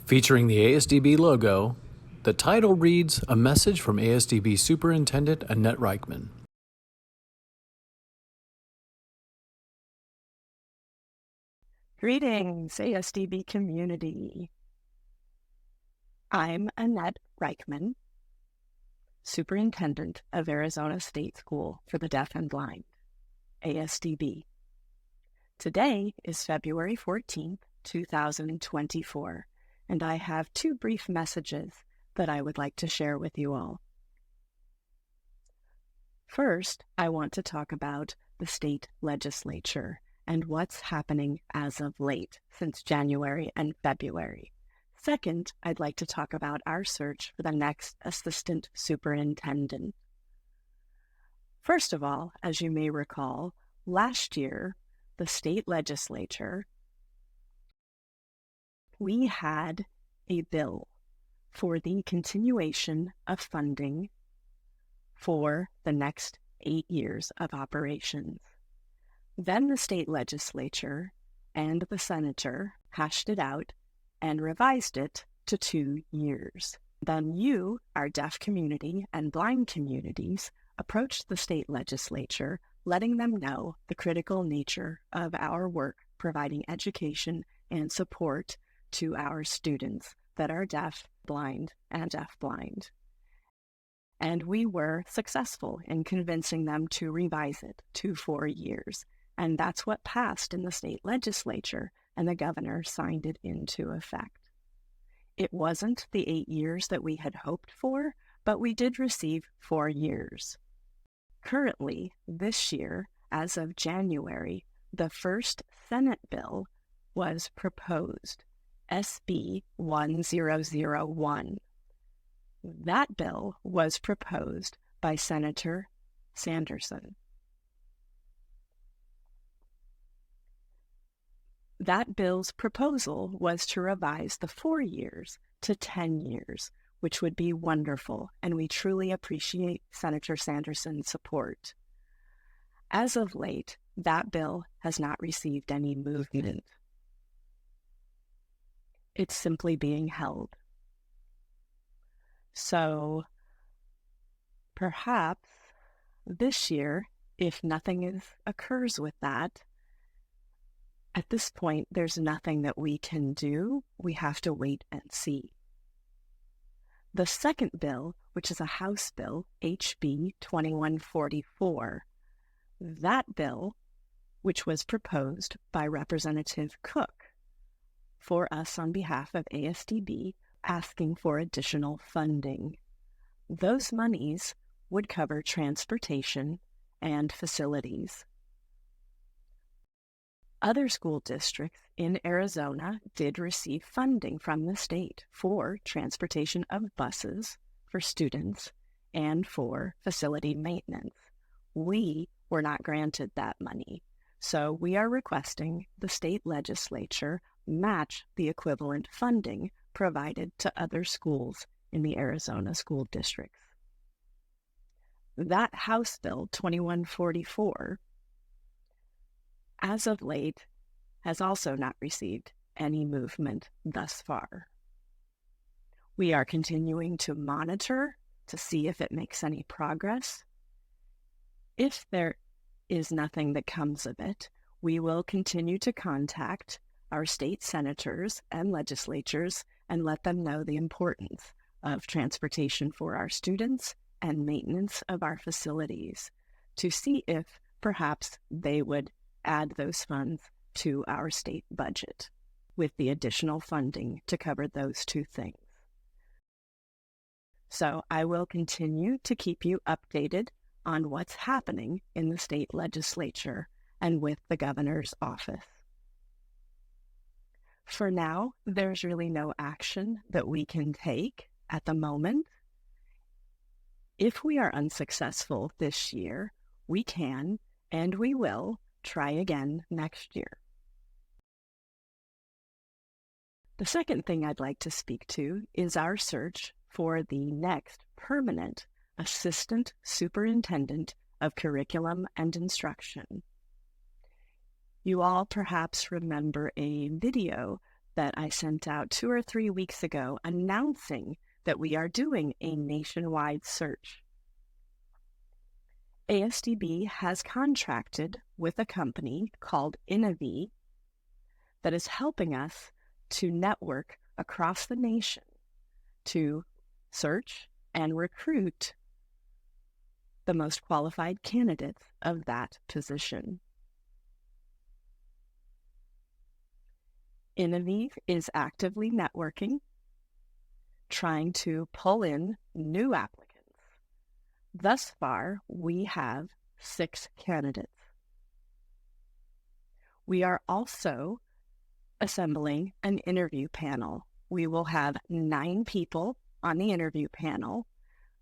Featuring the ASDB logo, the title reads, "A Message from ASDB Superintendent Annette Reichman." Greetings, ASDB community. I'm Annette Reichman, Superintendent of Arizona State School for the Deaf and Blind, ASDB. Today is February 14th, 2024, and I have two brief messages that I would like to share with you all. First, I want to talk about the state legislature and what's happening as of late since January and February. Second, I'd like to talk about our search for the next assistant superintendent. First of all, as you may recall, last year, the state legislature, we had a bill for the continuation of funding for the next 8 years of operations. Then the state legislature and the senator hashed it out and revised it to 2 years. Then you, our deaf community and blind communities, approached the state legislature, letting them know the critical nature of our work providing education and support to our students that are deaf, blind, and deafblind. And we were successful in convincing them to revise it to 4 years. And that's what passed in the state legislature, and the governor signed it into effect. It wasn't the 8 years that we had hoped for, but we did receive 4 years. Currently, this year, as of January, the first Senate bill was proposed, SB 1001. That bill was proposed by Senator Sanderson. That bill's proposal was to revise the 4 years to 10 years, which would be wonderful, and we truly appreciate Senator Sanderson's support. As of late, that bill has not received any movement. It's simply being held. So perhaps this year, if nothing occurs with that, at this point, there's nothing that we can do. We have to wait and see. The second bill, which is a House bill, HB 2144, that bill, which was proposed by Representative Cook for us on behalf of ASDB, asking for additional funding. Those monies would cover transportation and facilities. Other school districts in Arizona did receive funding from the state for transportation of buses for students and for facility maintenance. We were not granted that money, so we are requesting the state legislature match the equivalent funding provided to other schools in the Arizona school districts. That House Bill 2144, as of late, has also not received any movement thus far. We are continuing to monitor to see if it makes any progress. If there is nothing that comes of it, we will continue to contact our state senators and legislatures and let them know the importance of transportation for our students and maintenance of our facilities to see if perhaps they would add those funds to our state budget with the additional funding to cover those two things. So I will continue to keep you updated on what's happening in the state legislature and with the governor's office. For now, there's really no action that we can take at the moment. If we are unsuccessful this year, we can and we will try again next year. The second thing I'd like to speak to is our search for the next permanent assistant superintendent of curriculum and instruction. You all perhaps remember a video that I sent out 2 or 3 weeks ago announcing that we are doing a nationwide search. ASDB has contracted with a company called Innovy that is helping us to network across the nation to search and recruit the most qualified candidates of that position. Innovy is actively networking, trying to pull in new applicants. Thus far, we have 6 candidates. We are also assembling an interview panel. We will have 9 people on the interview panel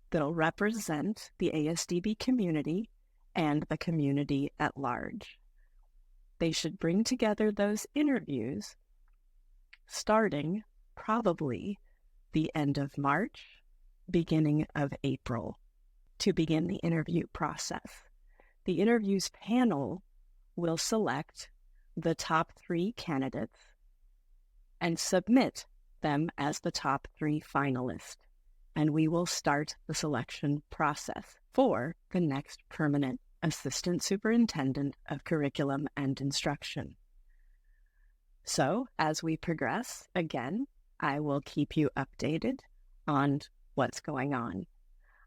that'll represent the ASDB community and the community at large. They should bring together those interviews starting probably the end of March, beginning of April, to begin the interview process. The interviews panel will select the top 3 candidates and submit them as the top 3 finalists, and we will start the selection process for the next permanent Assistant Superintendent of Curriculum and Instruction. So, as we progress, again, I will keep you updated on what's going on.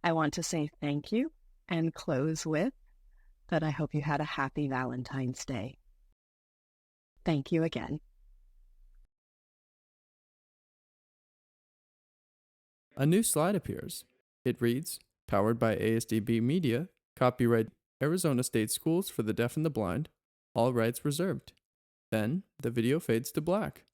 I want to say thank you and close with that I hope you had a happy Valentine's Day. Thank you again. A new slide appears. It reads, "Powered by ASDB Media, copyright Arizona State Schools for the Deaf and the Blind, all rights reserved." Then, the video fades to black.